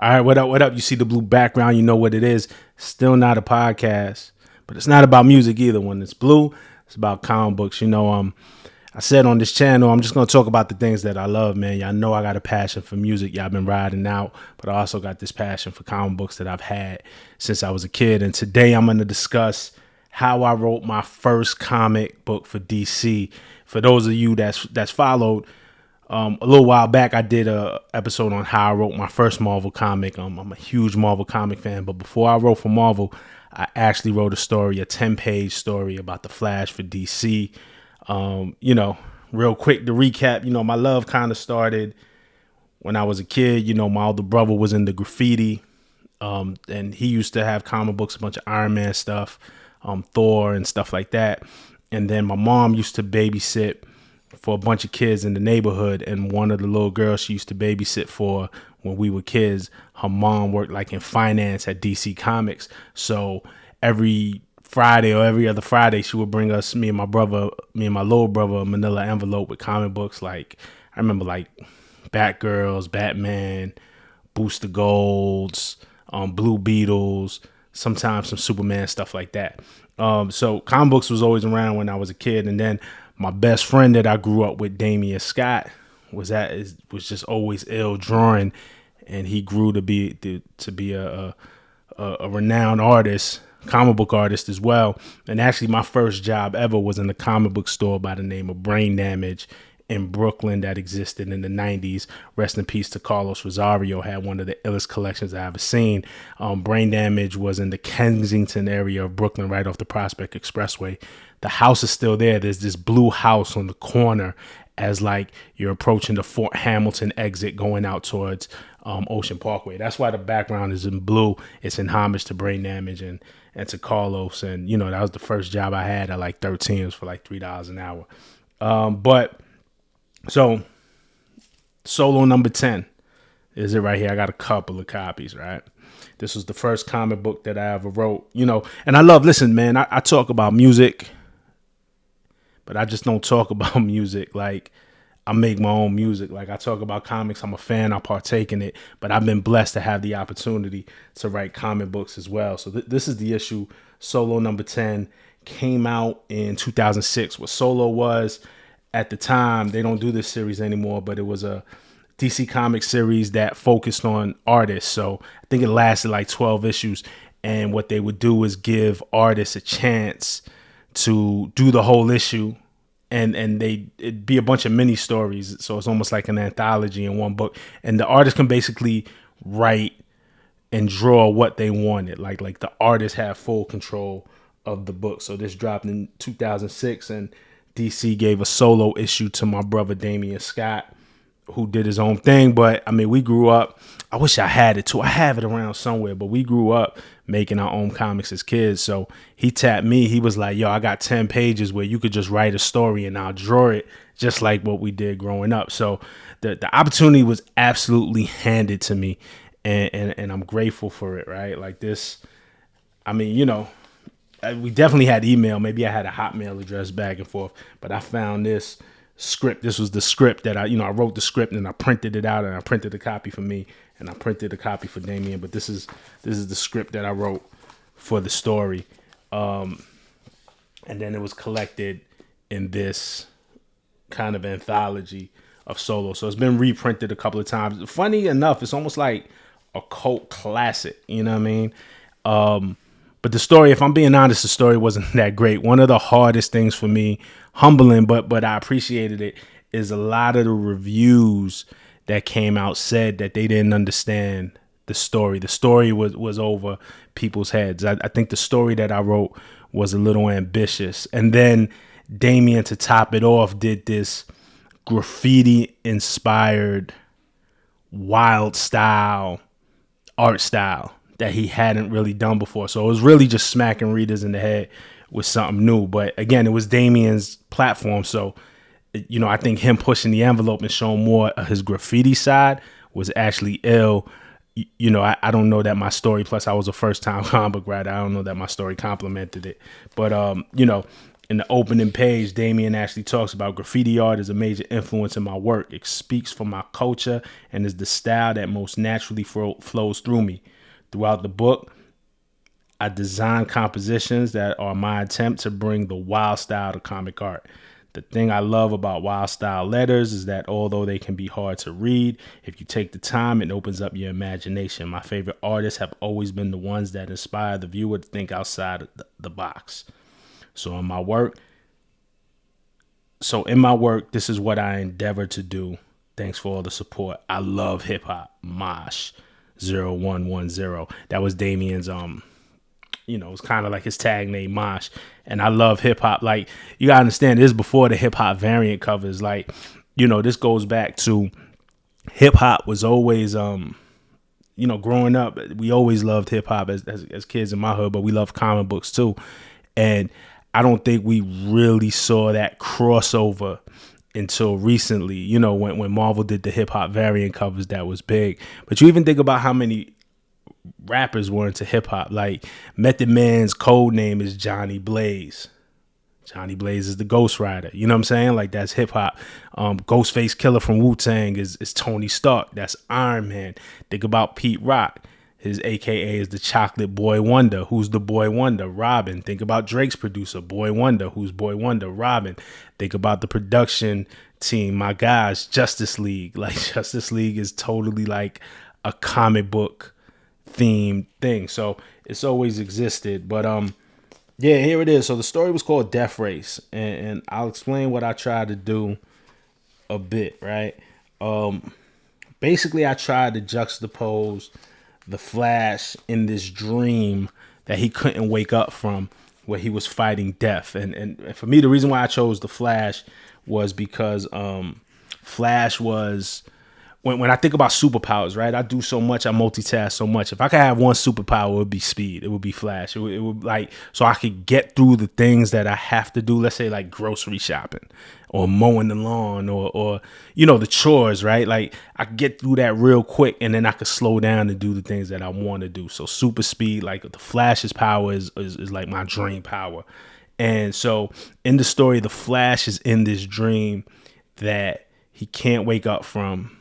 All right, what up? What up? You see the blue background, you know what it is. Still not a podcast, but it's not about music either. When it's blue, it's about comic books. I said on this channel, I'm just gonna talk about the things that I love, man. Y'all know I got a passion for music. Y'all been riding out, but I also got this passion for comic books that I've had since I was a kid. And today I'm gonna discuss how I wrote my first comic book for DC. For those of you that's followed. A little while back, I did a episode on how I wrote my first Marvel comic. I'm a huge Marvel comic fan, but before I wrote for Marvel, I actually wrote a 10-page story about the Flash for DC. Real quick to recap, my love kind of started when I was a kid. My older brother was into graffiti, and he used to have comic books, a bunch of Iron Man stuff, Thor and stuff like that. And then my mom used to babysit for a bunch of kids in the neighborhood, and one of the little girls she used to babysit for when we were kids, her mom worked like in finance at DC Comics. So every Friday or every other Friday, she would bring us, me and my little brother, a manila envelope with comic books. Like I remember like Batgirls, Batman, Booster Golds, Blue Beetles, sometimes some Superman, stuff like that. So comic books was always around when I was a kid. And then my best friend that I grew up with, Damian Scott, was just always ill drawing, and he grew to be a renowned artist, comic book artist as well. And actually, my first job ever was in a comic book store by the name of Brain Damage in Brooklyn that existed in the 90s. Rest in peace to Carlos Rosario, had one of the illest collections I ever seen. Brain Damage was in the Kensington area of Brooklyn, right off the Prospect Expressway. The house is still there. There's this blue house on the corner as like you're approaching the Fort Hamilton exit going out towards Ocean Parkway. That's why the background is in blue. It's in homage to Brain Damage and to Carlos. And, that was the first job I had at like 13. It was for like $3 an hour. So solo number 10 is it right here. I got a couple of copies, right? This was the first comic book that I ever wrote, and listen, man, I talk about music, but I just don't talk about music. Like I make my own music. Like I talk about comics. I'm a fan. I partake in it, but I've been blessed to have the opportunity to write comic books as well. So this is the issue. Solo number 10 came out in 2006. What Solo was, at the time, they don't do this series anymore, but it was a DC Comics series that focused on artists. So I think it lasted like 12 issues. And what they would do is give artists a chance to do the whole issue. And it'd be a bunch of mini stories. So it's almost like an anthology in one book. And the artist can basically write and draw what they wanted. Like the artists have full control of the book. So this dropped in 2006, and DC gave a solo issue to my brother Damian Scott, who did his own thing. But I mean, we grew up. I wish I had it too. I have it around somewhere, but we grew up making our own comics as kids. So he tapped me. He was like, yo, I got 10 pages where you could just write a story and I'll draw it just like what we did growing up. So the opportunity was absolutely handed to me, and I'm grateful for it, right? Like this, I mean, we definitely had email. Maybe I had a Hotmail address back and forth, but I found this script. This was the script that I wrote the script and I printed it out, and I printed a copy for me and I printed a copy for Damien. But this is the script that I wrote for the story. And then it was collected in this kind of anthology of Solo. So it's been reprinted a couple of times. Funny enough, it's almost like a cult classic. You know what I mean? But the story, if I'm being honest, the story wasn't that great. One of the hardest things for me, humbling, but I appreciated it, is a lot of the reviews that came out said that they didn't understand the story. The story was over people's heads. I think the story that I wrote was a little ambitious. And then Damien, to top it off, did this graffiti-inspired, wild art style that he hadn't really done before. So it was really just smacking readers in the head with something new. But again, it was Damien's platform. So, I think him pushing the envelope and showing more of his graffiti side was actually ill. I don't know that my story, plus I was a first time comic book writer, I don't know that my story complimented it. But, In the opening page, Damien actually talks about graffiti art is a major influence in my work. It speaks for my culture and is the style that most naturally flows through me. Throughout the book, I design compositions that are my attempt to bring the wild style to comic art. The thing I love about wild style letters is that although they can be hard to read, if you take the time, it opens up your imagination. My favorite artists have always been the ones that inspire the viewer to think outside of the box. So in my work, this is what I endeavor to do. Thanks for all the support. I love hip hop. Mosh 0110. That was Damien's it's kind of like his tag name, Mosh. And I love hip hop. Like, you gotta understand, this is before the hip hop variant covers. Like, this goes back to hip hop was always growing up, we always loved hip hop as kids in my hood, but we loved comic books too. And I don't think we really saw that crossover until recently, when Marvel did the hip hop variant covers. That was big. But you even think about how many rappers were into hip hop. Like, Method Man's code name is Johnny Blaze. Johnny Blaze is the Ghost Rider. You know what I'm saying? Like, that's hip hop. Ghostface Killer from Wu-Tang is Tony Stark. That's Iron Man. Think about Pete Rock. His AKA is the Chocolate Boy Wonder. Who's the Boy Wonder? Robin. Think about Drake's producer, Boy Wonder. Who's Boy Wonder? Robin. Think about the production team. My guys, Justice League. Like, Justice League is totally like a comic book themed thing. So it's always existed. But here it is. So the story was called Death Race, and I'll explain what I tried to do a bit, right? Basically, I tried to juxtapose the Flash in this dream that he couldn't wake up from, where he was fighting death. And for me, the reason why I chose the Flash was because Flash was, when I think about superpowers, right? I do so much, I multitask so much. If I could have one superpower, it would be speed. It would be Flash. It would like, so I could get through the things that I have to do. Let's say like grocery shopping or mowing the lawn or the chores, right? Like, I could get through that real quick, and then I could slow down and do the things that I want to do. So super speed, like the Flash's power is like my dream power. And so in the story, the Flash is in this dream that he can't wake up from,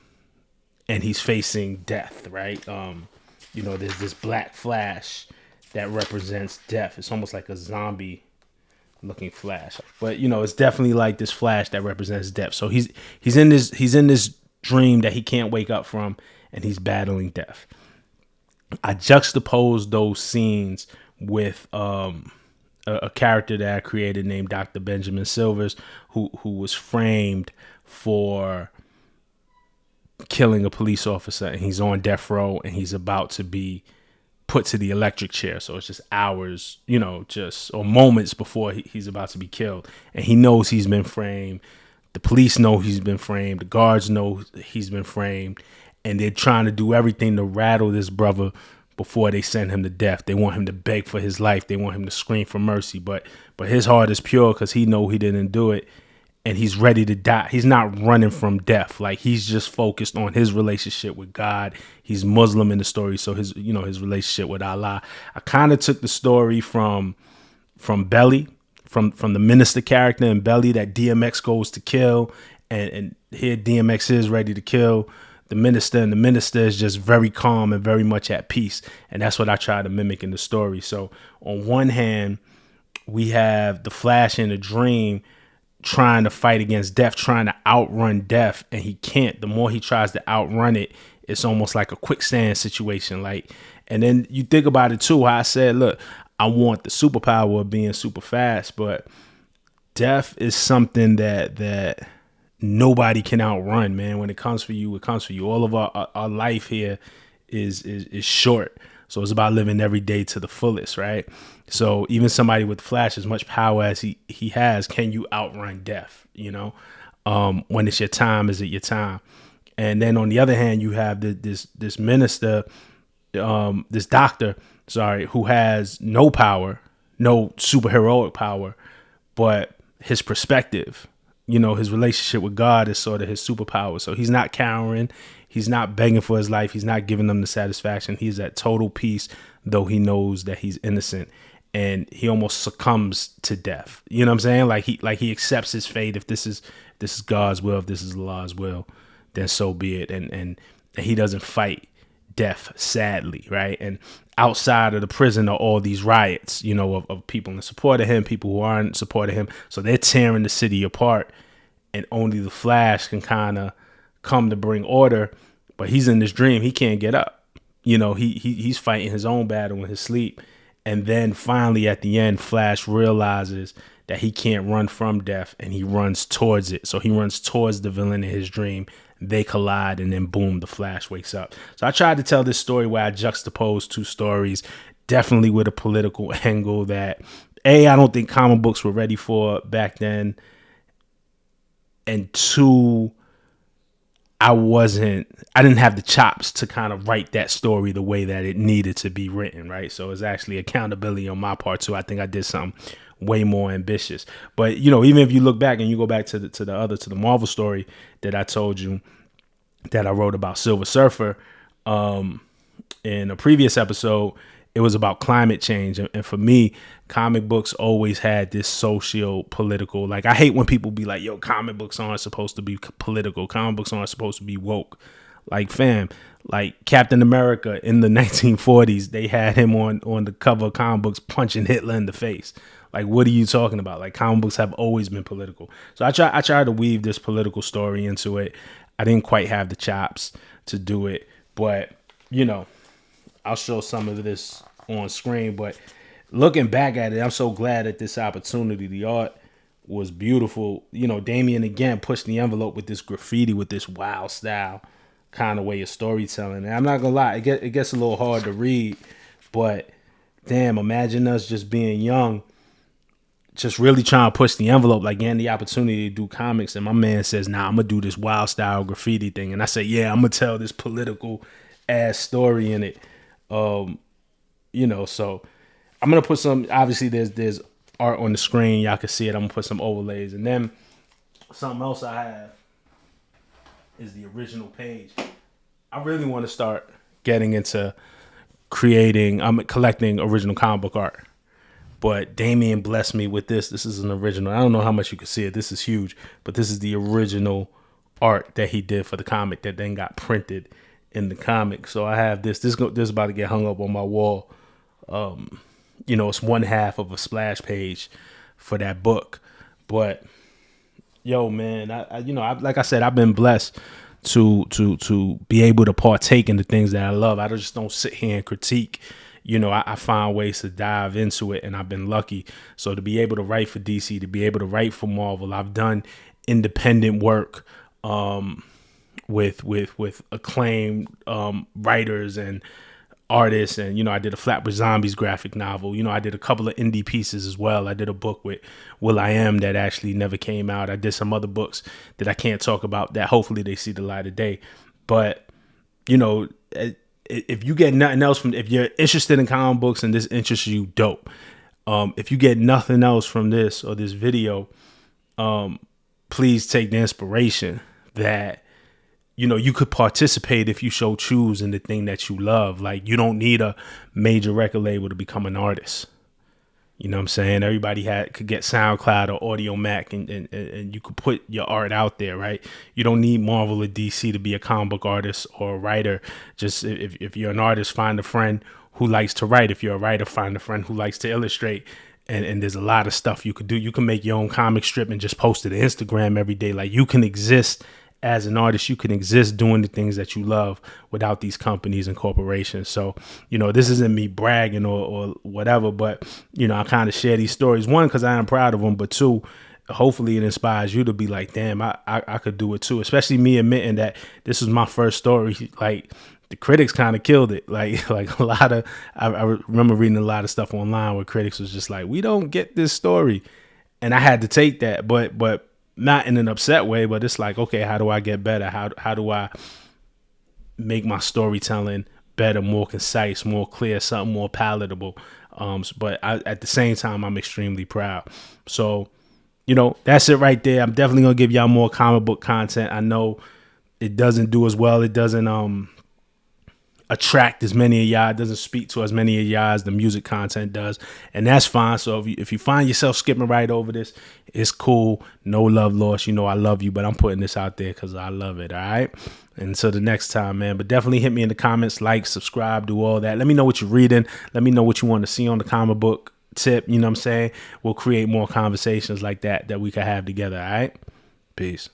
and he's facing death, right? There's this black Flash that represents death. It's almost like a zombie looking Flash, but it's definitely like this Flash that represents death. So he's in this dream that he can't wake up from, and he's battling death. I juxtaposed those scenes with a character that I created named Dr. Benjamin Silvers, who was framed for killing a police officer, and he's on death row, and he's about to be put to the electric chair. So it's just hours, or moments before he's about to be killed. And he knows he's been framed. The police know he's been framed. The guards know he's been framed. And they're trying to do everything to rattle this brother before they send him to death. They want him to beg for his life. They want him to scream for mercy. But his heart is pure because he know he didn't do it. And he's ready to die. He's not running from death. Like, he's just focused on his relationship with God. He's Muslim in the story, so his relationship with Allah. I kind of took the story from Belly, from the minister character in Belly that DMX goes to kill, and here DMX is ready to kill the minister, and the minister is just very calm and very much at peace. And that's what I try to mimic in the story. So on one hand, we have the Flash in a dream trying to fight against death, trying to outrun death, and he can't. The more he tries to outrun it, it's almost like a quicksand situation. Like, and then you think about it too, how I said, look, I want the superpower of being super fast, but death is something that nobody can outrun, man. When it comes for you, it comes for you. All of our life here is short. So it's about living every day to the fullest, right? So even somebody with Flash, as much power as he has, can you outrun death? When it's your time, is it your time? And then on the other hand, you have this minister, this doctor, who has no power, no superheroic power, but his perspective, his relationship with God is sort of his superpower. So he's not cowering. He's not begging for his life. He's not giving them the satisfaction. He's at total peace, though he knows that he's innocent. and he almost succumbs to death. You know what I'm saying? Like he accepts his fate. If this is God's will, if this is Allah's will, then so be it. And he doesn't fight death, sadly, right? And outside of the prison are all these riots, of people in support of him, people who aren't in support of him. So they're tearing the city apart, and only the Flash can kind of come to bring order. But he's in this dream. He can't get up. He's fighting his own battle in his sleep. And then finally at the end, Flash realizes that he can't run from death, and he runs towards it. So he runs towards the villain in his dream. They collide, and then boom, the Flash wakes up. So I tried to tell this story where I juxtaposed two stories, definitely with a political angle that I don't think comic books were ready for back then. And two, I didn't have the chops to kind of write that story the way that it needed to be written, right? So it's actually accountability on my part too. I think I did something way more ambitious. But even if you look back and you go back to the Marvel story that I told you that I wrote about Silver Surfer, in a previous episode, it was about climate change. And for me, comic books always had this socio-political, like, I hate when people be like, yo, comic books aren't supposed to be political. Comic books aren't supposed to be woke. Like, fam, like Captain America in the 1940s, they had him on the cover of comic books punching Hitler in the face. Like, what are you talking about? Like, comic books have always been political. So I tried to weave this political story into it. I didn't quite have the chops to do it, but I'll show some of this on screen. But looking back at it, I'm so glad at this opportunity. The art was beautiful. Damian again pushed the envelope with this graffiti, with this wild style kind of way of storytelling. And I'm not gonna lie, it gets a little hard to read, but damn, imagine us just being young, just really trying to push the envelope, like getting the opportunity to do comics. And my man says, nah, I'm gonna do this wild style graffiti thing. And I say, yeah, I'm gonna tell this political ass story in it. So I'm gonna put some, obviously there's art on the screen, y'all can see it. I'm gonna put some overlays, and then something else I have is the original page. I really want to start getting into collecting original comic book art, but Damien blessed me with this. This is an original. I don't know how much you can see it. This is huge, but this is the original art that he did for the comic that then got printed in the comic. So I have this. This is about to get hung up on my wall. It's one half of a splash page for that book. But yo, man, I like I said, I've been blessed to be able to partake in the things that I love. I just don't sit here and critique. I find ways to dive into it, and I've been lucky. So to be able to write for DC, to be able to write for Marvel, I've done independent work with acclaimed writers and artists. And I did a Flatbush Zombies graphic novel. I did a couple of indie pieces as well. I did a book with will.i.am that actually never came out. I did some other books that I can't talk about that hopefully they see the light of day. But if you get nothing else if you're interested in comic books and this interests you, dope. If you get nothing else from this or this video, please take the inspiration that you could participate if you so choose in the thing that you love. Like, you don't need a major record label to become an artist. You know what I'm saying? Everybody could get SoundCloud or Audio Mac, and you could put your art out there, right? You don't need Marvel or DC to be a comic book artist or a writer. Just if you're an artist, find a friend who likes to write. If you're a writer, find a friend who likes to illustrate. And there's a lot of stuff you could do. You can make your own comic strip and just post it to Instagram every day. Like, you can exist as an artist, you can exist doing the things that you love without these companies and corporations. So, this isn't me bragging or whatever, but, I kind of share these stories. One, because I am proud of them, but two, hopefully it inspires you to be like, damn, I could do it too. Especially me admitting that this was my first story. Like, the critics kind of killed it. Like a lot of, I remember reading a lot of stuff online where critics was just like, we don't get this story. And I had to take that, but not in an upset way, but it's like, okay, how do I get better? How do I make my storytelling better, more concise, more clear, something more palatable? But at the same time, I'm extremely proud. So, that's it right there. I'm definitely going to give y'all more comic book content. I know it doesn't do as well. It doesn't, attract as many of y'all. It doesn't speak to as many of y'all as the music content does, and that's fine. So if you find yourself skipping right over this, it's cool. No love lost. You know I love you, but I'm putting this out there because I love it. All right. Until the next time, man. But definitely hit me in the comments, like, subscribe, do all that. Let me know what you're reading. Let me know what you want to see on the comic book tip. You know what I'm saying? We'll create more conversations like that we could have together. All right. Peace.